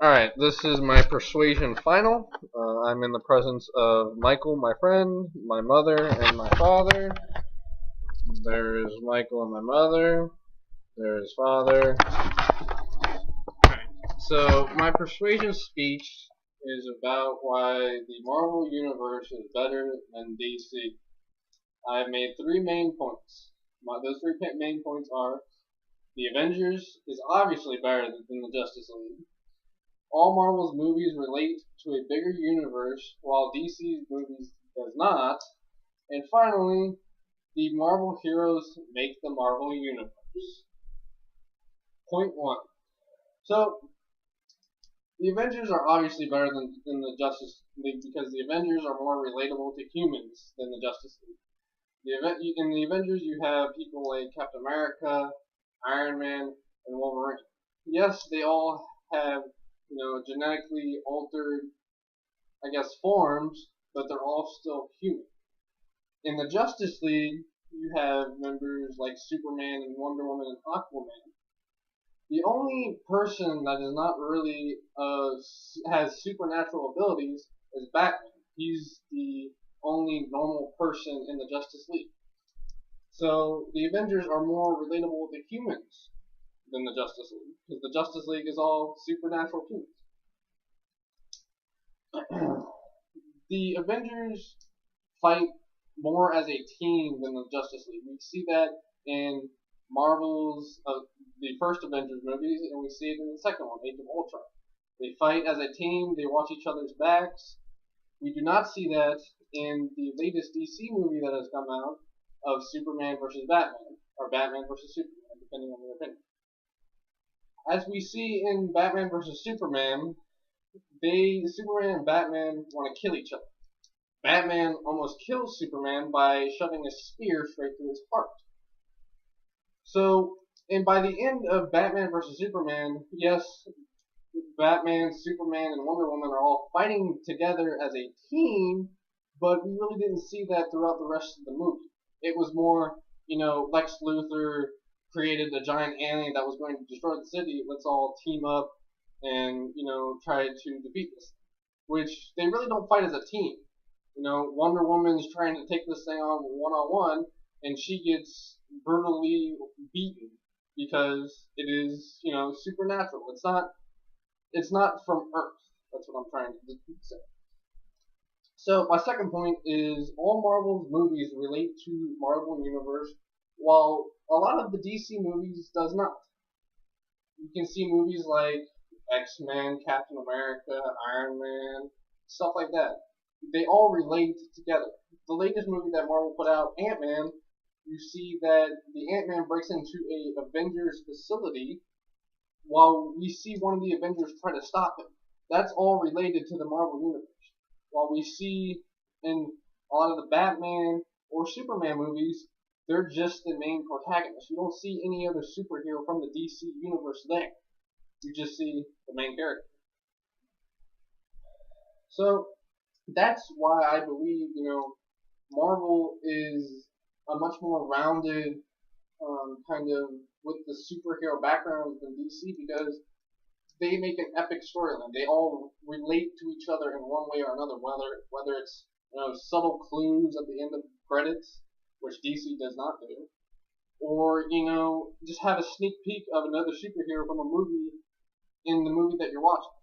Alright, this is my persuasion final. I'm in the presence of Michael, my friend, my mother, and my father. There's Michael and my mother. There's father. So, my persuasion speech is about why the Marvel Universe is better than DC. I've made three main points. Those three main points are: the Avengers is obviously better than the Justice League. All Marvel's movies relate to a bigger universe, while DC's movies does not. And finally, the Marvel heroes make the Marvel Universe. Point one. So, the Avengers are obviously better than the Justice League because the Avengers are more relatable to humans than the Justice League. In the Avengers, you have people like Captain America, Iron Man, and Wolverine. Yes, they all have genetically altered, forms, but they're all still human. In the Justice League, you have members like Superman and Wonder Woman and Aquaman. The only person that is not really has supernatural abilities is Batman. He's the only normal person in the Justice League. So the Avengers are more relatable to humans than the Justice League, because the Justice League is all supernatural humans. The Avengers fight more as a team than the Justice League. We see that in Marvel's the first Avengers movies, and we see it in the second one, Age of Ultron. They fight as a team. They watch each other's backs. We do not see that in the latest DC movie that has come out of Superman versus Batman, or Batman versus Superman, depending on your opinion. As we see in Batman versus Superman, Superman and Batman want to kill each other. Batman almost kills Superman by shoving a spear straight through his heart. So, and by the end of Batman vs. Superman, yes, Batman, Superman, and Wonder Woman are all fighting together as a team, but we really didn't see that throughout the rest of the movie. It was more, Lex Luthor created a giant alien that was going to destroy the city. Let's all team up and, try to defeat this. Which they really don't fight as a team. Wonder Woman's trying to take this thing on one-on-one, and she gets brutally beaten because it is, supernatural. It's not from Earth. That's what I'm trying to say. So my second point is all Marvel's movies relate to Marvel Universe, while a lot of the DC movies does not. You can see movies like X-Men, Captain America, Iron Man, stuff like that. They all relate together. The latest movie that Marvel put out, Ant-Man, you see that the Ant-Man breaks into a Avengers facility while we see one of the Avengers try to stop him. That's all related to the Marvel Universe. While we see in a lot of the Batman or Superman movies, they're just the main protagonist. You don't see any other superhero from the DC Universe there. You just see the main character. So, that's why I believe, Marvel is a much more rounded kind of with the superhero background than DC, because they make an epic storyline. They all relate to each other in one way or another, whether it's subtle clues at the end of the credits, which DC does not do, or just have a sneak peek of another superhero from a movie in the movie that you're watching.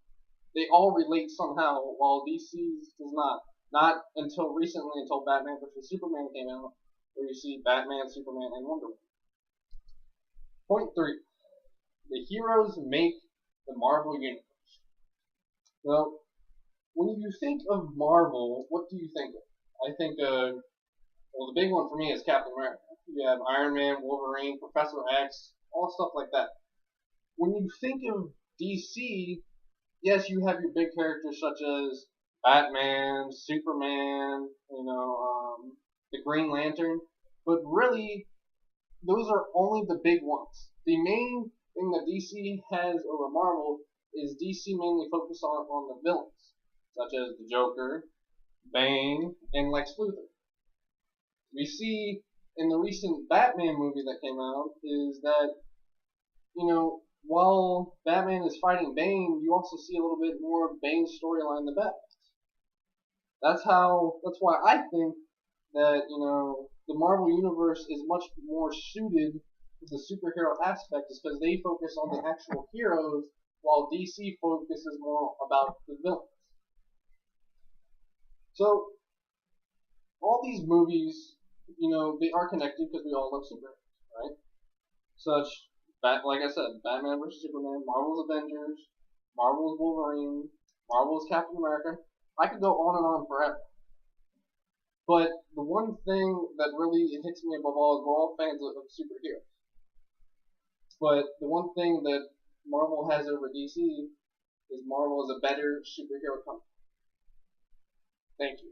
They all relate somehow, while DC's does not. Not until recently, until Batman vs. Superman came out, where you see Batman, Superman, and Wonder Woman. Point 3. The heroes make the Marvel Universe. Well, when you think of Marvel, what do you think of? I think the big one for me is Captain America. You have Iron Man, Wolverine, Professor X, all stuff like that. When you think of DC, yes, you have your big characters such as Batman, Superman, the Green Lantern, but really, those are only the big ones. The main thing that DC has over Marvel is DC mainly focused on the villains, such as the Joker, Bane, and Lex Luthor. We see in the recent Batman movie that came out is that, while Batman is fighting Bane, you also see a little bit more of Bane's storyline in the Batman. That's why I think that, the Marvel Universe is much more suited to the superhero aspect is because they focus on the actual heroes while DC focuses more about the villains. So all these movies, they are connected because we all love superheroes, right? Such, like I said, Batman vs Superman, Marvel's Avengers, Marvel's Wolverine, Marvel's Captain America. I could go on and on forever. But the one thing that really hits me above all is we're all fans of superheroes. But the one thing that Marvel has over DC is Marvel is a better superhero company. Thank you.